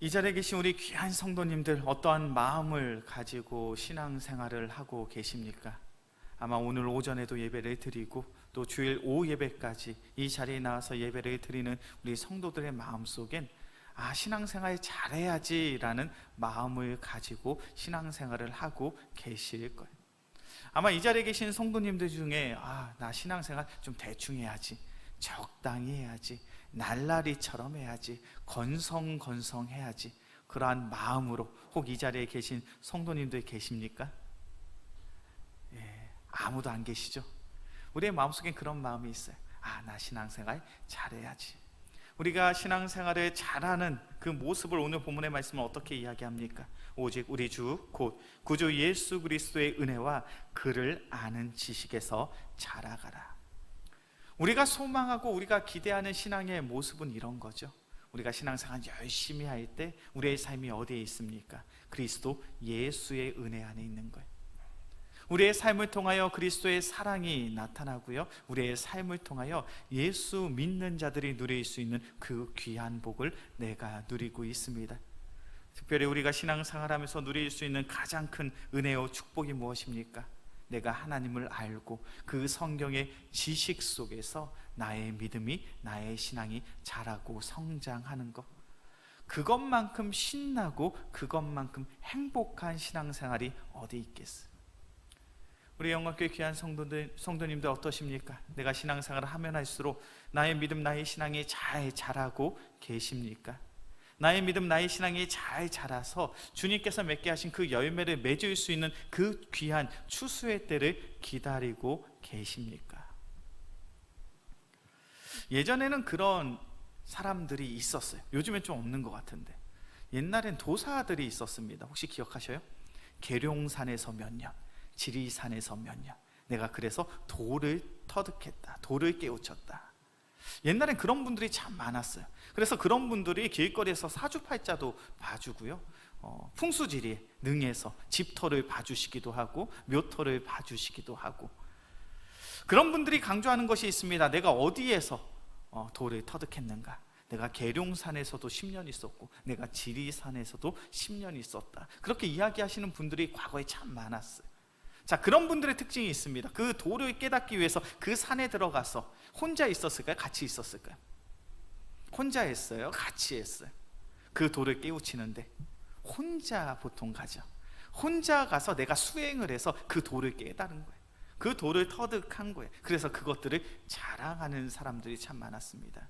이 자리에 계신 우리 귀한 성도님들, 어떠한 마음을 가지고 신앙생활을 하고 계십니까? 아마 오늘 오전에도 예배를 드리고 또 주일 오후 예배까지 이 자리에 나와서 예배를 드리는 우리 성도들의 마음속엔 신앙생활 잘해야지라는 마음을 가지고 신앙생활을 하고 계실 거예요. 아마 이 자리에 계신 성도님들 중에 나 신앙생활 좀 대충 해야지, 적당히 해야지, 날라리처럼 해야지, 건성건성해야지, 그러한 마음으로 혹 이 자리에 계신 성도님들 계십니까? 아무도 안 계시죠? 우리의 마음속엔 그런 마음이 있어요. 나 신앙생활 잘해야지. 우리가 신앙생활을 잘하는 그 모습을 오늘 본문의 말씀은 어떻게 이야기합니까? 오직 우리 주 곧 구주 예수 그리스도의 은혜와 그를 아는 지식에서 자라가라. 우리가 소망하고 우리가 기대하는 신앙의 모습은 이런 거죠. 우리가 신앙생활 열심히 할 때 우리의 삶이 어디에 있습니까? 그리스도 예수의 은혜 안에 있는 거예요. 우리의 삶을 통하여 그리스도의 사랑이 나타나고요, 우리의 삶을 통하여 예수 믿는 자들이 누릴 수 있는 그 귀한 복을 내가 누리고 있습니다. 특별히 우리가 신앙생활하면서 누릴 수 있는 가장 큰 은혜와 축복이 무엇입니까? 내가 하나님을 알고 그 성경의 지식 속에서 나의 믿음이, 나의 신앙이 자라고 성장하는 것, 그것만큼 신나고 그것만큼 행복한 신앙생활이 어디 있겠어요? 우리 영광교회 귀한 성도님들 어떠십니까? 내가 신앙생활을 하면 할수록 나의 믿음, 나의 신앙이 잘 자라고 계십니까? 나의 믿음, 나의 신앙이 잘 자라서 주님께서 맺게 하신 그 열매를 맺을 수 있는 그 귀한 추수의 때를 기다리고 계십니까? 예전에는 그런 사람들이 있었어요. 요즘엔 좀 없는 것 같은데, 옛날엔 도사들이 있었습니다. 혹시 기억하셔요? 계룡산에서 몇 년, 지리산에서 몇 년, 내가 그래서 돌을 터득했다, 돌을 깨우쳤다. 옛날엔 그런 분들이 참 많았어요. 그래서 그런 분들이 길거리에서 사주팔자도 봐주고요, 풍수지리에 능해서 집터를 봐주시기도 하고 묘터를 봐주시기도 하고, 그런 분들이 강조하는 것이 있습니다. 내가 어디에서 돌을 터득했는가? 내가 계룡산에서도 10년 있었고 내가 지리산에서도 10년 있었다. 그렇게 이야기하시는 분들이 과거에 참 많았어요. 자, 그런 분들의 특징이 있습니다. 그 도를 깨닫기 위해서 그 산에 들어가서 혼자 있었을까요? 같이 있었을까요? 혼자 했어요? 같이 했어요? 그 돌을 깨우치는데 혼자 보통 가죠. 혼자 가서 내가 수행을 해서 그 돌을 깨달은 거예요. 그 돌을 터득한 거예요. 그래서 그것들을 자랑하는 사람들이 참 많았습니다.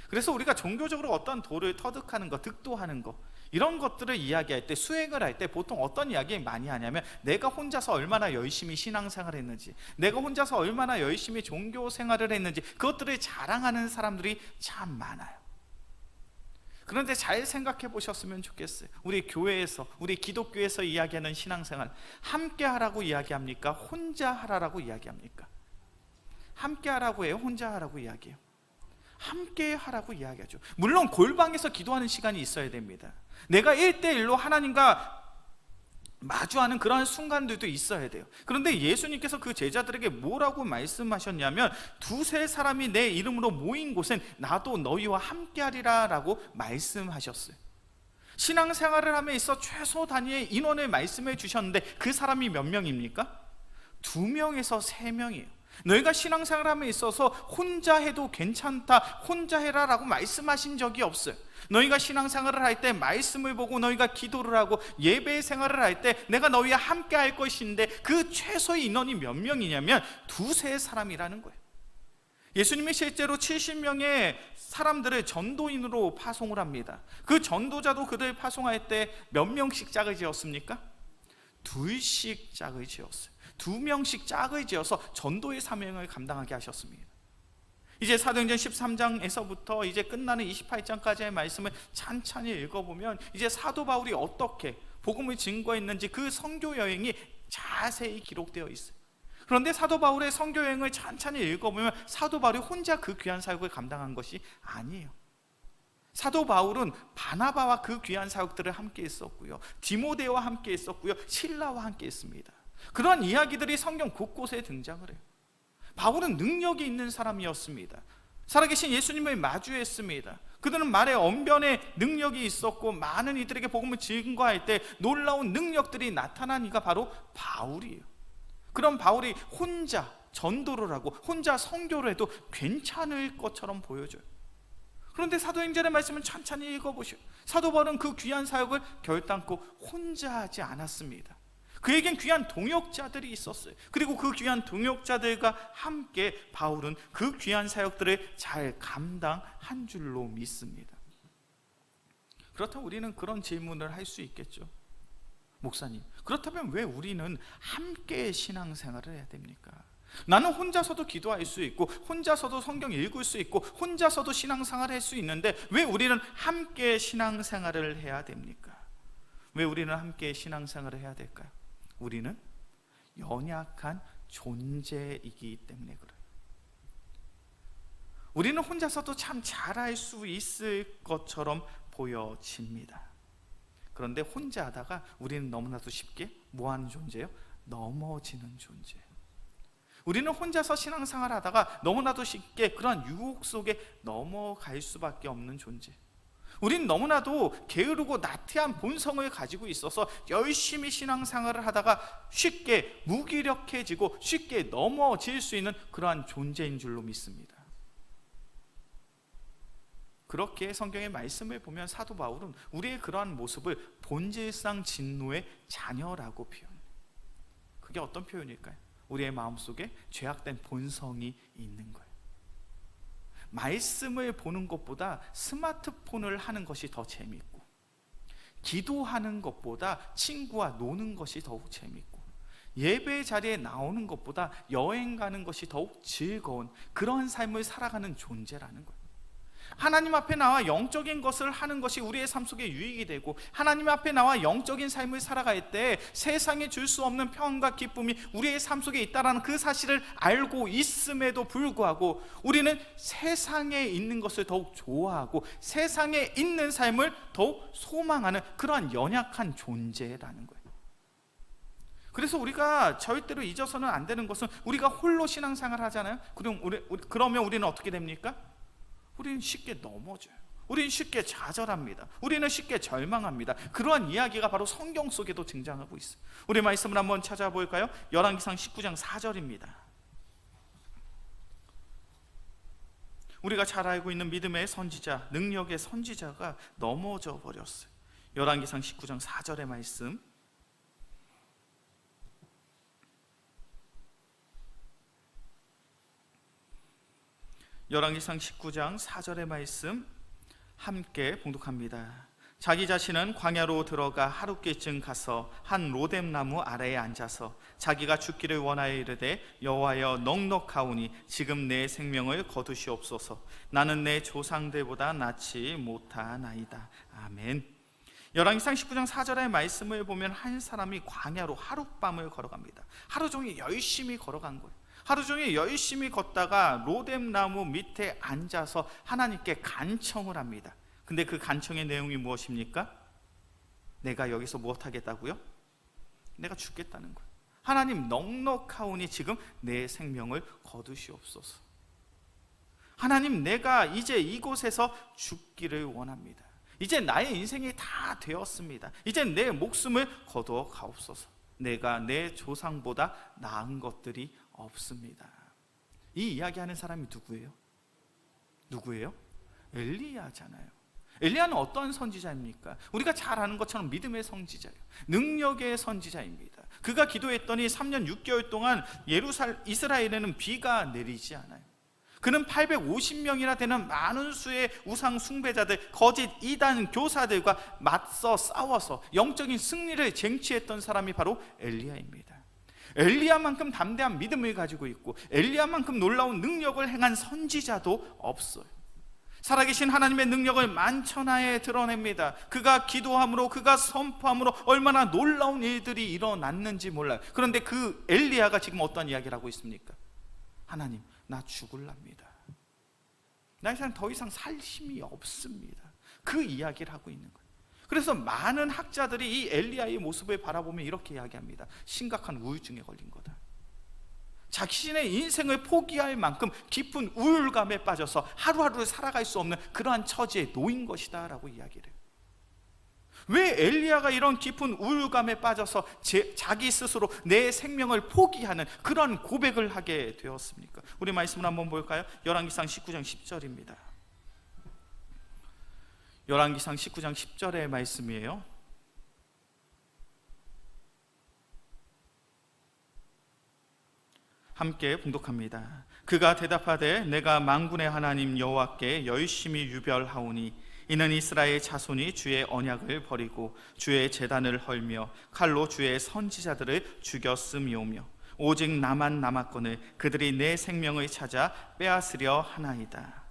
그래서 우리가 종교적으로 어떤 돌을 터득하는 것, 득도하는 것, 이런 것들을 이야기할 때, 수행을 할 때 보통 어떤 이야기 많이 하냐면 내가 혼자서 얼마나 열심히 신앙생활을 했는지, 내가 혼자서 얼마나 열심히 종교생활을 했는지, 그것들을 자랑하는 사람들이 참 많아요. 그런데 잘 생각해 보셨으면 좋겠어요. 우리 교회에서, 우리 기독교에서 이야기하는 신앙생활, 함께 하라고 이야기합니까? 혼자 하라고 이야기합니까? 함께 하라고 해요? 혼자 하라고 이야기해요? 함께 하라고 이야기하죠. 물론 골방에서 기도하는 시간이 있어야 됩니다. 내가 1대1로 하나님과 마주하는 그러한 순간들도 있어야 돼요. 그런데 예수님께서 그 제자들에게 뭐라고 말씀하셨냐면, 두세 사람이 내 이름으로 모인 곳엔 나도 너희와 함께 하리라 라고 말씀하셨어요. 신앙생활을 함에 있어 최소 단위의 인원을 말씀해 주셨는데 그 사람이 몇 명입니까? 2명에서 3명이에요. 너희가 신앙생활함에 있어서 혼자 해도 괜찮다, 혼자 해라 라고 말씀하신 적이 없어요. 너희가 신앙생활을 할 때 말씀을 보고 너희가 기도를 하고 예배 생활을 할 때 내가 너희와 함께 할 것인데, 그 최소의 인원이 몇 명이냐면 두세 사람이라는 거예요. 예수님이 실제로 70명의 사람들을 전도인으로 파송을 합니다. 그 전도자도 그들 파송할 때 몇 명씩 짝을 지었습니까? 2씩 짝을 지었어요. 2명씩 짝을 지어서 전도의 사명을 감당하게 하셨습니다. 이제 사도행전 13장에서부터 이제 끝나는 28장까지의 말씀을 찬찬히 읽어보면 이제 사도 바울이 어떻게 복음을 증거했는지 그 선교 여행이 자세히 기록되어 있어요. 그런데 사도 바울의 선교 여행을 찬찬히 읽어보면 사도 바울이 혼자 그 귀한 사역을 감당한 것이 아니에요. 사도 바울은 바나바와 그 귀한 사역들을 함께 했었고요, 디모데와 함께 했었고요, 실라와 함께 했습니다. 그러한 이야기들이 성경 곳곳에 등장을 해요. 바울은 능력이 있는 사람이었습니다. 살아계신 예수님을 마주했습니다. 그들은 말의 언변의 능력이 있었고 많은 이들에게 복음을 증거할 때 놀라운 능력들이 나타난 이가 바로 바울이에요. 그럼 바울이 혼자 전도를 하고 혼자 선교를 해도 괜찮을 것처럼 보여줘요. 그런데 사도행전의 말씀은 천천히 읽어보시오. 사도 바울은 그 귀한 사역을 결단코 혼자 하지 않았습니다. 그에겐 귀한 동역자들이 있었어요. 그리고 그 귀한 동역자들과 함께 바울은 그 귀한 사역들을 잘 감당한 줄로 믿습니다. 그렇다면 우리는 그런 질문을 할 수 있겠죠. 목사님, 그렇다면 왜 우리는 함께 신앙생활을 해야 됩니까? 나는 혼자서도 기도할 수 있고 혼자서도 성경 읽을 수 있고 혼자서도 신앙생활을 할 수 있는데 왜 우리는 함께 신앙생활을 해야 됩니까? 왜 우리는 함께 신앙생활을 해야 될까요? 우리는 연약한 존재이기 때문에 그래요. 우리는 혼자서도 참 잘할 수 있을 것처럼 보여집니다. 그런데 혼자 하다가 우리는 너무나도 쉽게 뭐하는 존재예요? 넘어지는 존재예요. 우리는 혼자서 신앙생활을 하다가 너무나도 쉽게 그런 유혹 속에 넘어갈 수밖에 없는 존재. 우린 너무나도 게으르고 나태한 본성을 가지고 있어서 열심히 신앙생활을 하다가 쉽게 무기력해지고 쉽게 넘어질 수 있는 그러한 존재인 줄로 믿습니다. 그렇게 성경의 말씀을 보면 사도 바울은 우리의 그러한 모습을 본질상 진노의 자녀라고 표현해요. 그게 어떤 표현일까요? 우리의 마음속에 죄악된 본성이 있는 거예요. 말씀을 보는 것보다 스마트폰을 하는 것이 더 재밌고, 기도하는 것보다 친구와 노는 것이 더욱 재밌고, 예배 자리에 나오는 것보다 여행 가는 것이 더욱 즐거운 그런 삶을 살아가는 존재라는 거예요. 하나님 앞에 나와 영적인 것을 하는 것이 우리의 삶 속에 유익이 되고, 하나님 앞에 나와 영적인 삶을 살아갈 때 세상에 줄 수 없는 평안과 기쁨이 우리의 삶 속에 있다는 그 사실을 알고 있음에도 불구하고 우리는 세상에 있는 것을 더욱 좋아하고 세상에 있는 삶을 더욱 소망하는 그러한 연약한 존재라는 거예요. 그래서 우리가 절대로 잊어서는 안 되는 것은 우리가 홀로 신앙생활을 하잖아요. 그러면 우리는 어떻게 됩니까? 우리는 쉽게 넘어져요. 우리는 쉽게 좌절합니다. 우리는 쉽게 절망합니다. 그러한 이야기가 바로 성경 속에도 등장하고 있어요. 우리 말씀을 한번 찾아볼까요? 열왕기상 19장 4절입니다. 우리가 잘 알고 있는 믿음의 선지자, 능력의 선지자가 넘어져 버렸어요. 열왕기상 19장 4절의 말씀, 열왕기상 19장 4절의 말씀 함께 봉독합니다. 자기 자신은 광야로 들어가 하룻길쯤 가서 한 로뎀나무 아래에 앉아서 자기가 죽기를 원하여 이르되 여호와여 넉넉하오니 지금 내 생명을 거두시옵소서. 나는 내 조상들보다 낫지 못하나이다. 아멘. 열왕기상 19장 4절의 말씀을 보면 한 사람이 광야로 하룻밤을 걸어갑니다. 하루 종일 열심히 걸어간 거예요. 하루 종일 열심히 걷다가 로뎀나무 밑에 앉아서 하나님께 간청을 합니다. 근데 그 간청의 내용이 무엇입니까? 내가 여기서 무엇하겠다고요? 내가 죽겠다는 거예요. 하나님 넉넉하오니 지금 내 생명을 거두시옵소서. 하나님, 내가 이제 이곳에서 죽기를 원합니다. 이제 나의 인생이 다 되었습니다. 이제 내 목숨을 거두어 가옵소서. 내가 내 조상보다 나은 것들이 없습니다. 이 이야기하는 사람이 누구예요? 누구예요? 엘리야잖아요. 엘리야는 어떤 선지자입니까? 우리가 잘 아는 것처럼 믿음의 선지자예요. 능력의 선지자입니다. 그가 기도했더니 3년 6개월 동안 이스라엘에는 비가 내리지 않아요. 그는 850명이나 되는 많은 수의 우상 숭배자들, 거짓 이단 교사들과 맞서 싸워서 영적인 승리를 쟁취했던 사람이 바로 엘리야입니다. 엘리야만큼 담대한 믿음을 가지고 있고 엘리야만큼 놀라운 능력을 행한 선지자도 없어요. 살아계신 하나님의 능력을 만천하에 드러냅니다. 그가 기도함으로, 그가 선포함으로 얼마나 놀라운 일들이 일어났는지 몰라요. 그런데 그 엘리야가 지금 어떤 이야기를 하고 있습니까? 하나님, 나 죽을랍니다. 나 이상 더 이상 살 힘이 없습니다. 그 이야기를 하고 있는 거예요. 그래서 많은 학자들이 이 엘리야의 모습을 바라보면 이렇게 이야기합니다. 심각한 우울증에 걸린 거다. 자신의 인생을 포기할 만큼 깊은 우울감에 빠져서 하루하루를 살아갈 수 없는 그러한 처지에 놓인 것이다 라고 이야기를 해요. 왜 엘리야가 이런 깊은 우울감에 빠져서 자기 스스로 내 생명을 포기하는 그런 고백을 하게 되었습니까? 우리 말씀을 한번 볼까요? 열왕기상 19장 10절입니다. 열왕기상 19장 10절의 말씀이에요. 함께 봉독합니다. 그가 대답하되 내가 만군의 하나님 여호와께 열심히 유별하오니 이는 이스라엘 자손이 주의 언약을 버리고 주의 제단을 헐며 칼로 주의 선지자들을 죽였음이오며 오직 나만 남았거늘 그들이 내 생명을 찾아 빼앗으려 하나이다.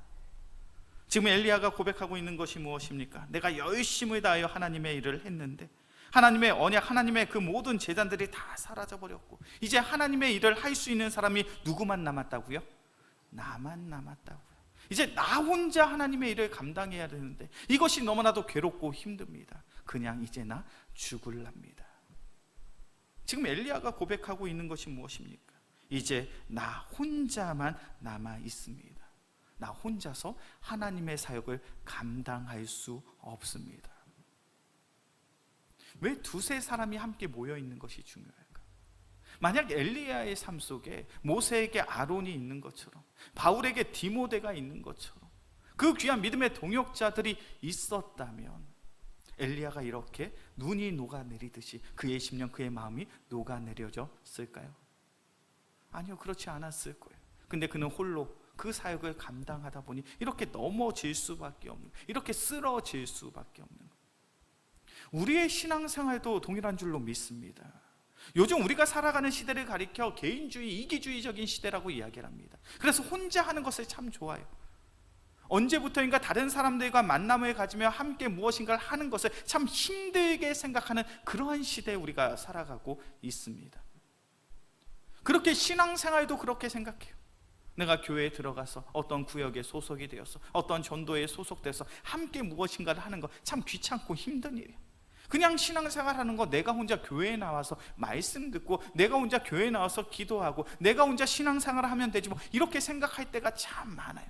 지금 엘리야가 고백하고 있는 것이 무엇입니까? 내가 열심을 다하여 하나님의 일을 했는데 하나님의 언약, 하나님의 그 모든 제단들이 다 사라져버렸고 이제 하나님의 일을 할 수 있는 사람이 누구만 남았다고요? 나만 남았다고요. 이제 나 혼자 하나님의 일을 감당해야 되는데 이것이 너무나도 괴롭고 힘듭니다. 그냥 이제 나 죽을랍니다. 지금 엘리야가 고백하고 있는 것이 무엇입니까? 이제 나 혼자만 남아 있습니다. 나 혼자서 하나님의 사역을 감당할 수 없습니다. 왜 두세 사람이 함께 모여 있는 것이 중요할까? 만약 엘리야의 삶 속에 모세에게 아론이 있는 것처럼 바울에게 디모데가 있는 것처럼 그 귀한 믿음의 동역자들이 있었다면 엘리야가 이렇게 눈이 녹아내리듯이 그의 심령, 그의 마음이 녹아내려졌을까요? 아니요, 그렇지 않았을 거예요. 근데 그는 홀로 그 사역을 감당하다 보니 이렇게 넘어질 수밖에 없는, 이렇게 쓰러질 수밖에 없는 거예요. 우리의 신앙생활도 동일한 줄로 믿습니다. 요즘 우리가 살아가는 시대를 가리켜 개인주의, 이기주의적인 시대라고 이야기를 합니다. 그래서 혼자 하는 것을 참 좋아해요. 언제부터인가 다른 사람들과 만남을 가지며 함께 무엇인가를 하는 것을 참 힘들게 생각하는 그러한 시대에 우리가 살아가고 있습니다. 그렇게 신앙생활도 그렇게 생각해요. 내가 교회에 들어가서 어떤 구역에 소속이 되어서 어떤 전도에 소속돼서 함께 무엇인가를 하는 거 참 귀찮고 힘든 일이에요. 그냥 신앙생활하는 거, 내가 혼자 교회에 나와서 말씀 듣고 내가 혼자 교회에 나와서 기도하고 내가 혼자 신앙생활을 하면 되지 뭐, 이렇게 생각할 때가 참 많아요.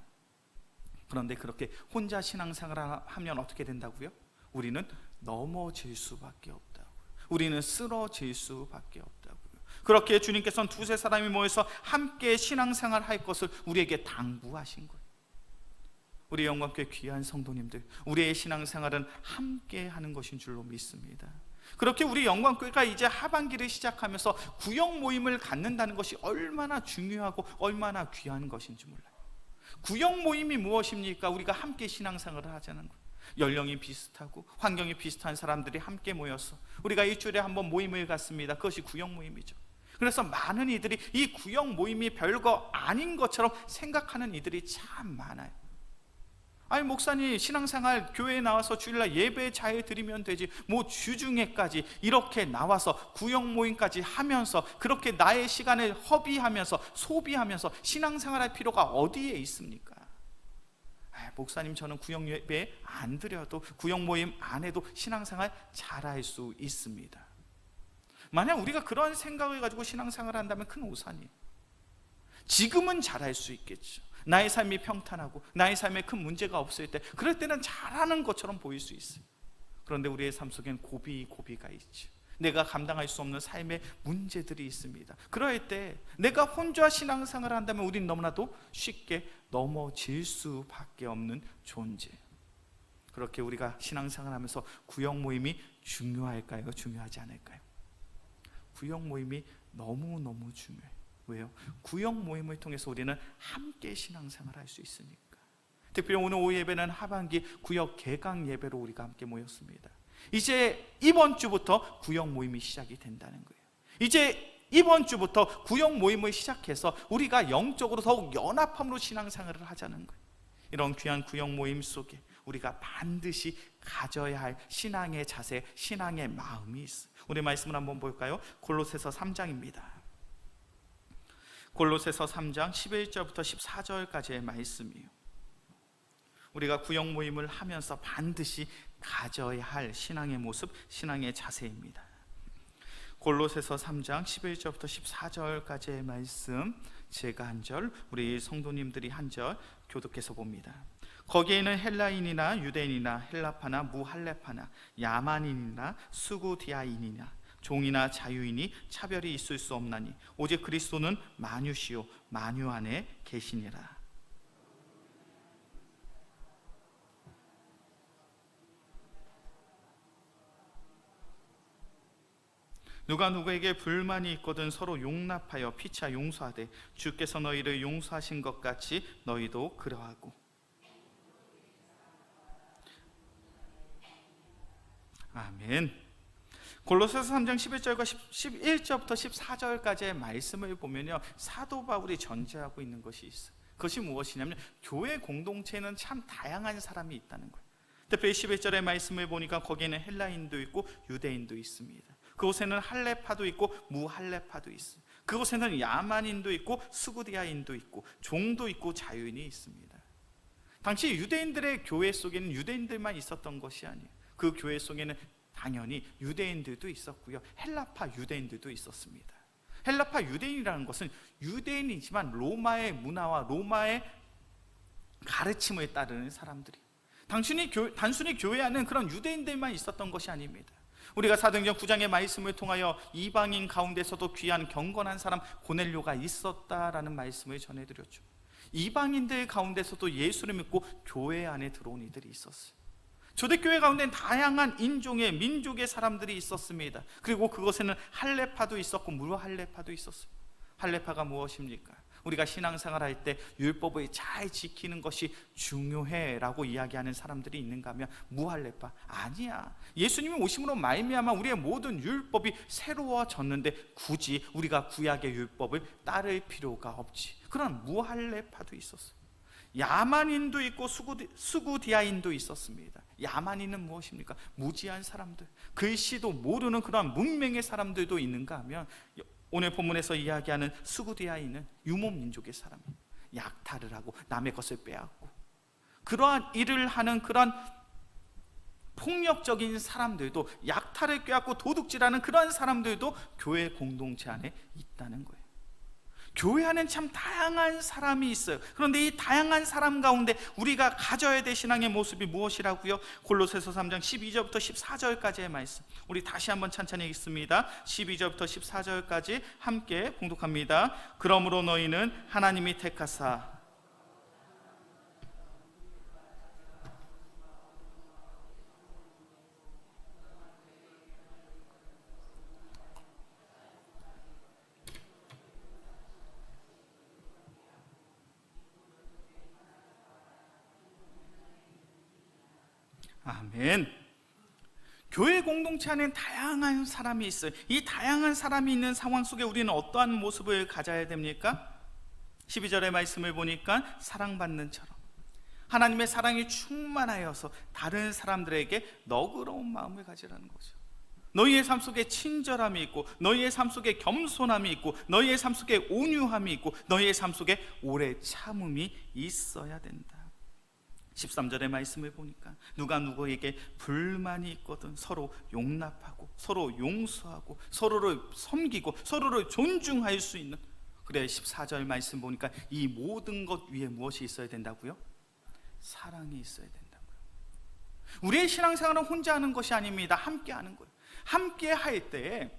그런데 그렇게 혼자 신앙생활을 하면 어떻게 된다고요? 우리는 넘어질 수밖에 없다고요. 우리는 쓰러질 수밖에 없다고요. 그렇게 주님께서는 두세 사람이 모여서 함께 신앙생활 할 것을 우리에게 당부하신 거예요. 우리 영광교회 귀한 성도님들, 우리의 신앙생활은 함께 하는 것인 줄로 믿습니다. 그렇게 우리 영광교회가 이제 하반기를 시작하면서 구역 모임을 갖는다는 것이 얼마나 중요하고 얼마나 귀한 것인지 몰라요. 구역 모임이 무엇입니까? 우리가 함께 신앙생활을 하자는 거예요. 연령이 비슷하고 환경이 비슷한 사람들이 함께 모여서 우리가 일주일에 한 번 모임을 갖습니다. 그것이 구역 모임이죠. 그래서 많은 이들이 이 구역 모임이 별거 아닌 것처럼 생각하는 이들이 참 많아요. 아니, 목사님 신앙생활 교회에 나와서 주일날 예배 잘 드리면 되지 뭐 주중에까지 이렇게 나와서 구역 모임까지 하면서 그렇게 나의 시간을 허비하면서 소비하면서 신앙생활할 필요가 어디에 있습니까? 목사님 저는 구역 예배 안 드려도 구역 모임 안 해도 신앙생활 잘할 수 있습니다. 만약 우리가 그런 생각을 가지고 신앙생활을 한다면 큰 오산이에요. 지금은 잘할 수 있겠죠. 나의 삶이 평탄하고 나의 삶에 큰 문제가 없을 때, 그럴 때는 잘하는 것처럼 보일 수 있어요. 그런데 우리의 삶 속엔 고비가 있죠. 내가 감당할 수 없는 삶의 문제들이 있습니다. 그럴 때 내가 혼자 신앙생활을 한다면 우린 너무나도 쉽게 넘어질 수밖에 없는 존재. 그렇게 우리가 신앙생활을 하면서 구역 모임이 중요할까요? 중요하지 않을까요? 구역 모임이 너무너무 중요해요. 왜요? 구역 모임을 통해서 우리는 함께 신앙생활을 할 수 있으니까. 특별히 오늘 오후 예배는 하반기 구역 개강 예배로 우리가 함께 모였습니다. 이제 이번 주부터 구역 모임이 시작이 된다는 거예요. 이제 이번 주부터 구역 모임을 시작해서 우리가 영적으로 더욱 연합함으로 신앙생활을 하자는 거예요. 이런 귀한 구역 모임 속에 우리가 반드시 가져야 할 신앙의 자세, 신앙의 마음이 있어요. 우리 말씀을 한번 볼까요? 골로새서 3장입니다. 골로새서 3장 11절부터 14절까지의 말씀이에요. 우리가 구역 모임을 하면서 반드시 가져야 할 신앙의 모습, 신앙의 자세입니다. 골로새서 3장 11절부터 14절까지의 말씀, 제가 한 절, 우리 성도님들이 한 절 교독해서 봅니다. 거기에는 헬라인이나 유대인이나 헬라파나 무할레파나 야만인이나 수구디아인이나 종이나 자유인이 차별이 있을 수 없나니 오직 그리스도는 만유시요 만유 안에 계시니라. 누가 누구에게 불만이 있거든 서로 용납하여 피차 용서하되 주께서 너희를 용서하신 것 같이 너희도 그러하고. 아멘. 골로새서 3장 11절과 11절부터 14절까지의 말씀을 보면요, 사도 바울이 전제하고 있는 것이 있어요. 그것이 무엇이냐면 교회 공동체에는 참 다양한 사람이 있다는 거예요. 특별히 11절의 말씀을 보니까 거기에는 헬라인도 있고 유대인도 있습니다. 그곳에는 할레파도 있고 무할레파도 있어요. 그곳에는 야만인도 있고 수구디아인도 있고 종도 있고 자유인이 있습니다. 당시 유대인들의 교회 속에는 유대인들만 있었던 것이 아니에요. 그 교회 속에는 당연히 유대인들도 있었고요, 헬라파 유대인들도 있었습니다. 헬라파 유대인이라는 것은 유대인이지만 로마의 문화와 로마의 가르침을 따르는 사람들이, 단순히 교회 안에는 그런 유대인들만 있었던 것이 아닙니다. 우리가 사도행전 9장의 말씀을 통하여 이방인 가운데서도 귀한 경건한 사람 고넬료가 있었다라는 말씀을 전해드렸죠. 이방인들 가운데서도 예수를 믿고 교회 안에 들어온 이들이 있었어요. 초대교회 가운데는 다양한 인종의 민족의 사람들이 있었습니다. 그리고 그곳에는 할레파도 있었고 무할레파도 있었어요. 할레파가 무엇입니까? 우리가 신앙생활 할 때 율법을 잘 지키는 것이 중요해 라고 이야기하는 사람들이 있는가 하면 무할레파, 아니야, 예수님이 오심으로 말미암아 우리의 모든 율법이 새로워졌는데 굳이 우리가 구약의 율법을 따를 필요가 없지. 그런 무할레파도 있었어요. 야만인도 있고 수구디아인도 있었습니다. 야만인은 무엇입니까? 무지한 사람들, 글씨도 모르는 그런 문맹의 사람들도 있는가 하면 오늘 본문에서 이야기하는 수구디아인은 유목민족의 사람, 약탈을 하고 남의 것을 빼앗고 그러한 일을 하는 그런 폭력적인 사람들도, 약탈을 꾀하고 도둑질하는 그런 사람들도 교회 공동체 안에 있다는 거예요. 교회 안에는 참 다양한 사람이 있어요. 그런데 이 다양한 사람 가운데 우리가 가져야 될 신앙의 모습이 무엇이라고요? 골로새서 3장 12절부터 14절까지의 말씀, 우리 다시 한번 찬찬히 읽습니다. 12절부터 14절까지 함께 봉독합니다. 그러므로 너희는 하나님이 택하사 아멘. 교회 공동체 안에는 다양한 사람이 있어요. 이 다양한 사람이 있는 상황 속에 우리는 어떠한 모습을 가져야 됩니까? 12절의 말씀을 보니까 사랑받는 처럼 하나님의 사랑이 충만하여서 다른 사람들에게 너그러운 마음을 가지라는 거죠. 너희의 삶 속에 친절함이 있고, 너희의 삶 속에 겸손함이 있고, 너희의 삶 속에 온유함이 있고, 너희의 삶 속에 오래 참음이 있어야 된다. 13절의 말씀을 보니까 누가 누구에게 불만이 있거든 서로 용납하고 서로 용서하고 서로를 섬기고 서로를 존중할 수 있는, 그래 14절 말씀 보니까 이 모든 것 위에 무엇이 있어야 된다고요? 사랑이 있어야 된다고요. 우리의 신앙생활은 혼자 하는 것이 아닙니다. 함께 하는 거예요. 함께 할 때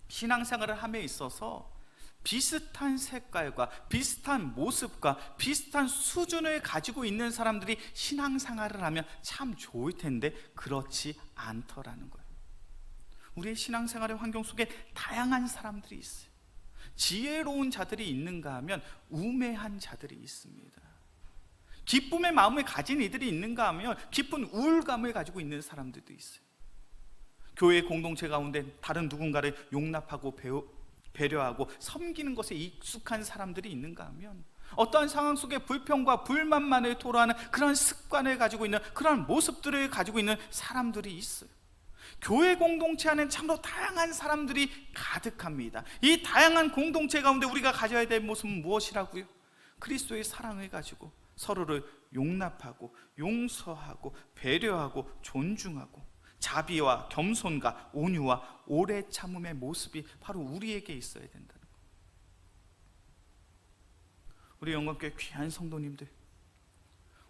신앙생활을 함에 있어서 비슷한 색깔과 비슷한 모습과 비슷한 수준을 가지고 있는 사람들이 신앙생활을 하면 참 좋을 텐데 그렇지 않더라는 거예요. 우리의 신앙생활의 환경 속에 다양한 사람들이 있어요. 지혜로운 자들이 있는가 하면 우매한 자들이 있습니다. 기쁨의 마음을 가진 이들이 있는가 하면 깊은 우울감을 가지고 있는 사람들도 있어요. 교회 공동체 가운데 다른 누군가를 용납하고 배려하고 섬기는 것에 익숙한 사람들이 있는가 하면 어떠한 상황 속에 불평과 불만만을 토로하는 그런 습관을 가지고 있는 그런 모습들을 가지고 있는 사람들이 있어요. 교회 공동체 안에는 참으로 다양한 사람들이 가득합니다. 이 다양한 공동체 가운데 우리가 가져야 될 모습은 무엇이라고요? 그리스도의 사랑을 가지고 서로를 용납하고 용서하고 배려하고 존중하고 자비와 겸손과 온유와 오래 참음의 모습이 바로 우리에게 있어야 된다는 것. 우리 영광교회 귀한 성도님들,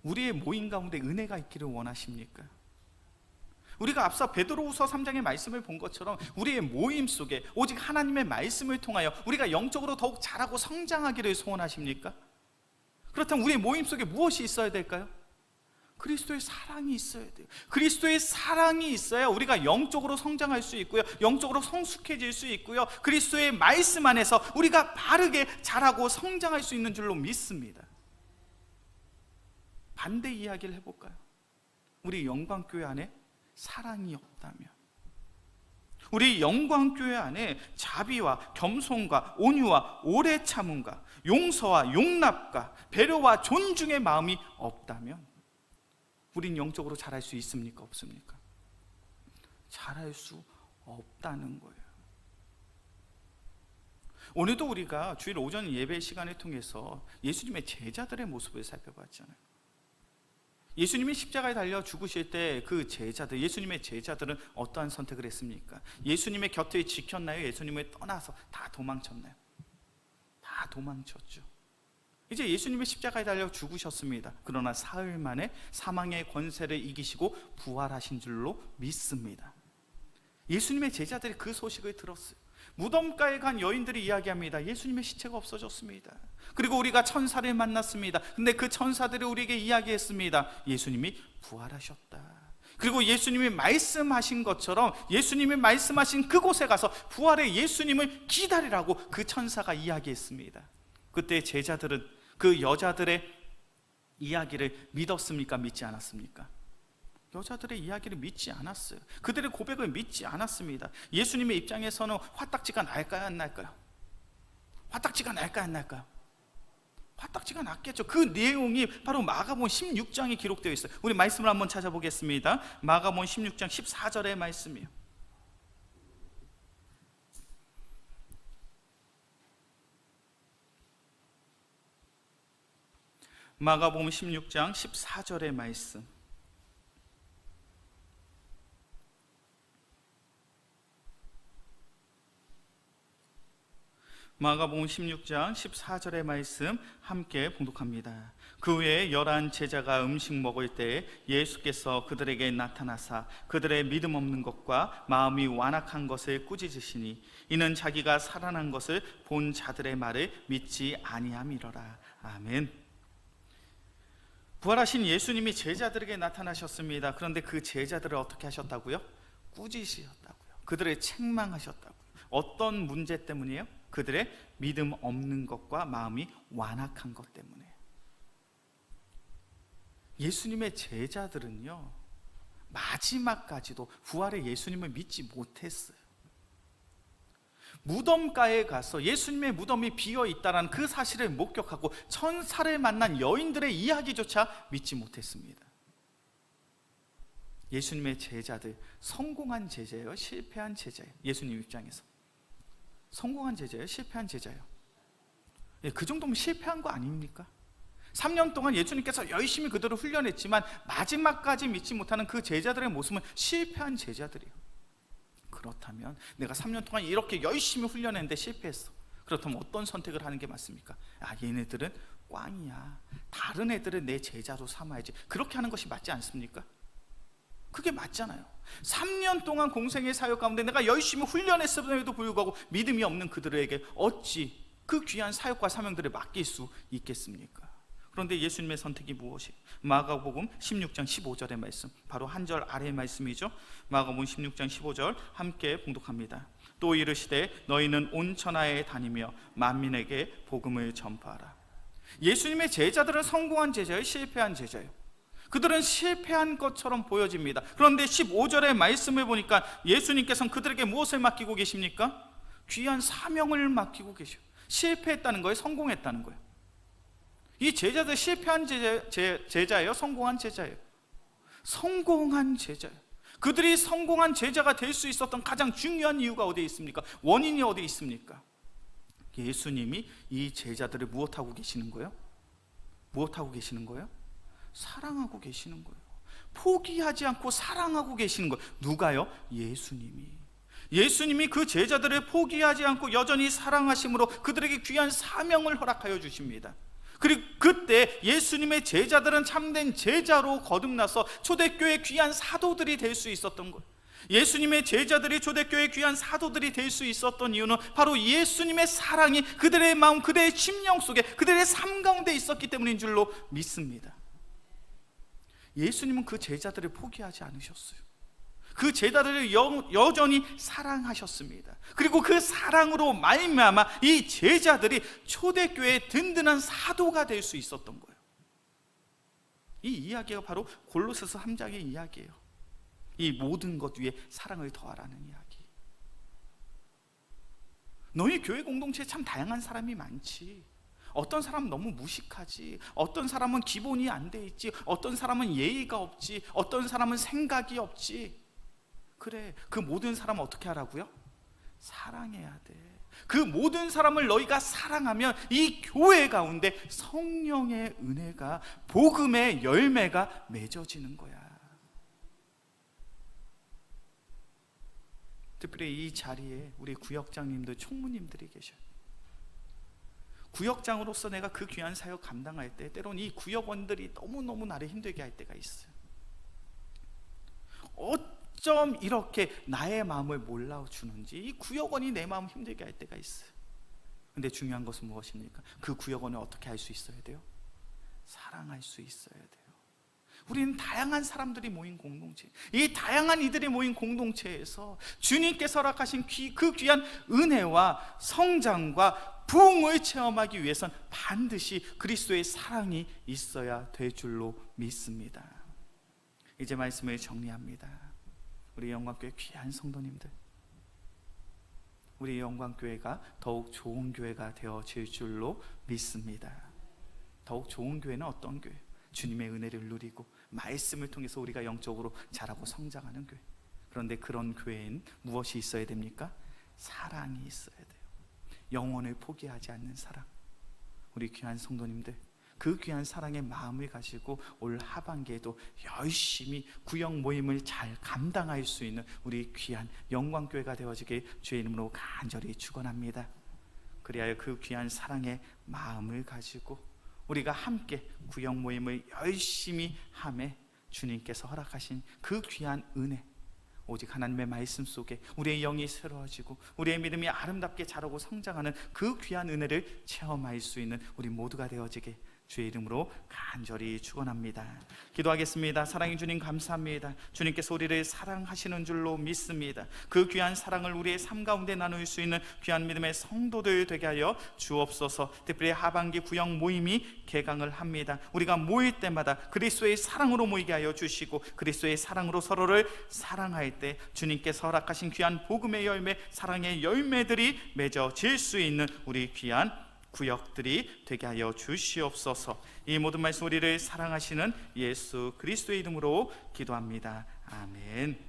우리의 모임 가운데 은혜가 있기를 원하십니까? 우리가 앞서 베드로후서 3장의 말씀을 본 것처럼 우리의 모임 속에 오직 하나님의 말씀을 통하여 우리가 영적으로 더욱 자라고 성장하기를 소원하십니까? 그렇다면 우리의 모임 속에 무엇이 있어야 될까요? 그리스도의 사랑이 있어야 돼요. 그리스도의 사랑이 있어야 우리가 영적으로 성장할 수 있고요, 영적으로 성숙해질 수 있고요, 그리스도의 말씀 안에서 우리가 바르게 자라고 성장할 수 있는 줄로 믿습니다. 반대 이야기를 해볼까요? 우리 영광교회 안에 사랑이 없다면, 우리 영광교회 안에 자비와 겸손과 온유와 오래 참음과 용서와 용납과 배려와 존중의 마음이 없다면 우린 영적으로 자랄 수 있습니까? 없습니까? 자랄 수 없다는 거예요. 오늘도 우리가 주일 오전 예배 시간을 통해서 예수님의 제자들의 모습을 살펴봤잖아요. 예수님이 십자가에 달려 죽으실 때 그 제자들, 예수님의 제자들은 어떠한 선택을 했습니까? 예수님의 곁을 지켰나요? 예수님을 떠나서 다 도망쳤나요? 다 도망쳤죠. 이제 예수님의 십자가에 달려 죽으셨습니다. 그러나 사흘 만에 사망의 권세를 이기시고 부활하신 줄로 믿습니다. 예수님의 제자들이 그 소식을 들었어요. 무덤가에 간 여인들이 이야기합니다. 예수님의 시체가 없어졌습니다. 그리고 우리가 천사를 만났습니다. 근데 그 천사들이 우리에게 이야기했습니다. 예수님이 부활하셨다. 그리고 예수님이 말씀하신 것처럼 예수님이 말씀하신 그곳에 가서 부활의 예수님을 기다리라고 그 천사가 이야기했습니다. 그때 제자들은 그 여자들의 이야기를 믿었습니까? 믿지 않았습니까? 여자들의 이야기를 믿지 않았어요. 그들의 고백을 믿지 않았습니다. 예수님의 입장에서는 화딱지가 날까요? 안 날까요? 화딱지가 날까요? 안 날까요? 화딱지가 났겠죠. 그 내용이 바로 마가복음 16장에 기록되어 있어요. 우리 말씀을 한번 찾아보겠습니다. 마가복음 16장 14절의 말씀이에요. 마가복음 16장 14절의 말씀. 마가복음 16장 14절의 말씀 함께 봉독합니다. 그 후에 11 제자가 음식 먹을 때 예수께서 그들에게 나타나사 그들의 믿음 없는 것과 마음이 완악한 것을 꾸짖으시니 이는 자기가 살아난 것을 본 자들의 말을 믿지 아니함이로라. 아멘. 부활하신 예수님이 제자들에게 나타나셨습니다. 그런데 그 제자들을 어떻게 하셨다고요? 꾸짖으셨다고요. 그들을 책망하셨다고요. 어떤 문제 때문이에요? 그들의 믿음 없는 것과 마음이 완악한 것 때문에. 예수님의 제자들은요, 마지막까지도 부활의 예수님을 믿지 못했어요. 무덤가에 가서 예수님의 무덤이 비어 있다는 그 사실을 목격하고 천사를 만난 여인들의 이야기조차 믿지 못했습니다. 예수님의 제자들, 성공한 제자예요? 실패한 제자예요? 예수님 입장에서 성공한 제자예요? 실패한 제자예요? 그 정도면 실패한 거 아닙니까? 3년 동안 예수님께서 열심히 그들을 훈련했지만 마지막까지 믿지 못하는 그 제자들의 모습은 실패한 제자들이에요. 그렇다면 내가 3년 동안 이렇게 열심히 훈련했는데 실패했어. 그렇다면 어떤 선택을 하는 게 맞습니까? 얘네들은 꽝이야. 다른 애들은 내 제자로 삼아야지. 그렇게 하는 것이 맞지 않습니까? 그게 맞잖아요. 3년 동안 공생의 사역 가운데 내가 열심히 훈련했음에도 불구하고 믿음이 없는 그들에게 어찌 그 귀한 사역과 사명들을 맡길 수 있겠습니까? 그런데 예수님의 선택이 무엇이에요? 마가복음 16장 15절의 말씀, 바로 한 절 아래의 말씀이죠. 마가복음 16장 15절 함께 봉독합니다. 또 이르시되 너희는 온 천하에 다니며 만민에게 복음을 전파하라. 예수님의 제자들은 성공한 제자예요? 실패한 제자예요? 그들은 실패한 것처럼 보여집니다. 그런데 15절의 말씀을 보니까 예수님께서는 그들에게 무엇을 맡기고 계십니까? 귀한 사명을 맡기고 계셔요. 실패했다는 거예요? 성공했다는 거예요? 이 제자들 실패한 제자예요? 성공한 제자예요? 성공한 제자예요. 그들이 성공한 제자가 될 수 있었던 가장 중요한 이유가 어디에 있습니까? 원인이 어디에 있습니까? 예수님이 이 제자들을 무엇하고 계시는 거예요? 무엇하고 계시는 거예요? 사랑하고 계시는 거예요. 포기하지 않고 사랑하고 계시는 거예요. 누가요? 예수님이 그 제자들을 포기하지 않고 여전히 사랑하심으로 그들에게 귀한 사명을 허락하여 주십니다. 그리고 그때 예수님의 제자들은 참된 제자로 거듭나서 초대교회의 귀한 사도들이 될 수 있었던 거예요. 예수님의 제자들이 초대교회의 귀한 사도들이 될 수 있었던 이유는 바로 예수님의 사랑이 그들의 마음, 그들의 심령 속에, 그들의 삶 가운데 있었기 때문인 줄로 믿습니다. 예수님은 그 제자들을 포기하지 않으셨어요. 그 제자들을 여전히 사랑하셨습니다. 그리고 그 사랑으로 말미암아 이 제자들이 초대교회의 든든한 사도가 될 수 있었던 거예요. 이 이야기가 바로 골로새서 3장의 이야기예요. 이 모든 것 위에 사랑을 더하라는 이야기. 너희 교회 공동체에 참 다양한 사람이 많지. 어떤 사람은 너무 무식하지, 어떤 사람은 기본이 안 돼 있지, 어떤 사람은 예의가 없지, 어떤 사람은 생각이 없지. 그래, 그 모든 사람은 어떻게 하라고요? 사랑해야 돼. 그 모든 사람을 너희가 사랑하면 이 교회 가운데 성령의 은혜가, 복음의 열매가 맺어지는 거야. 특별히 이 자리에 우리 구역장님들, 총무님들이 계셔요. 구역장으로서 내가 그 귀한 사역 감당할 때 때로는 이 구역원들이 너무너무 나를 힘들게 할 때가 있어요. 어쩜 이렇게 나의 마음을 몰라주는지, 이 구역원이 내 마음을 힘들게 할 때가 있어요. 근데 중요한 것은 무엇입니까? 그 구역원을 어떻게 할 수 있어야 돼요? 사랑할 수 있어야 돼요. 우리는 다양한 사람들이 모인 공동체, 이 다양한 이들이 모인 공동체에서 주님께서 허락하신 그 귀한 은혜와 성장과 부흥을 체험하기 위해선 반드시 그리스도의 사랑이 있어야 될 줄로 믿습니다. 이제 말씀을 정리합니다. 우리 영광교회 귀한 성도님들, 우리 영광교회가 더욱 좋은 교회가 되어질 줄로 믿습니다. 더욱 좋은 교회는 어떤 교회? 주님의 은혜를 누리고 말씀을 통해서 우리가 영적으로 자라고 성장하는 교회. 그런데 그런 교회엔 무엇이 있어야 됩니까? 사랑이 있어야 돼요. 영혼을 포기하지 않는 사랑. 우리 귀한 성도님들, 그 귀한 사랑의 마음을 가지고 올 하반기에도 열심히 구역 모임을 잘 감당할 수 있는 우리 귀한 영광교회가 되어지길 주의 이름으로 간절히 축원합니다. 그리하여 그 귀한 사랑의 마음을 가지고 우리가 함께 구역 모임을 열심히 하며 주님께서 허락하신 그 귀한 은혜, 오직 하나님의 말씀 속에 우리의 영이 새로워지고 우리의 믿음이 아름답게 자라고 성장하는 그 귀한 은혜를 체험할 수 있는 우리 모두가 되어지게 주의 이름으로 간절히 축원합니다. 기도하겠습니다. 사랑의 주님 감사합니다. 주님께서 우리를 사랑하시는 줄로 믿습니다. 그 귀한 사랑을 우리의 삶 가운데 나눌 수 있는 귀한 믿음의 성도들 되게 하여 주옵소서. 특별히 하반기 구역 모임이 개강을 합니다. 우리가 모일 때마다 그리스도의 사랑으로 모이게 하여 주시고 그리스도의 사랑으로 서로를 사랑할 때 주님께서 허락하신 귀한 복음의 열매, 사랑의 열매들이 맺어질 수 있는 우리 귀한 구역들이 되게 하여 주시옵소서. 이 모든 말씀 우리를 사랑하시는 예수 그리스도의 이름으로 기도합니다. 아멘.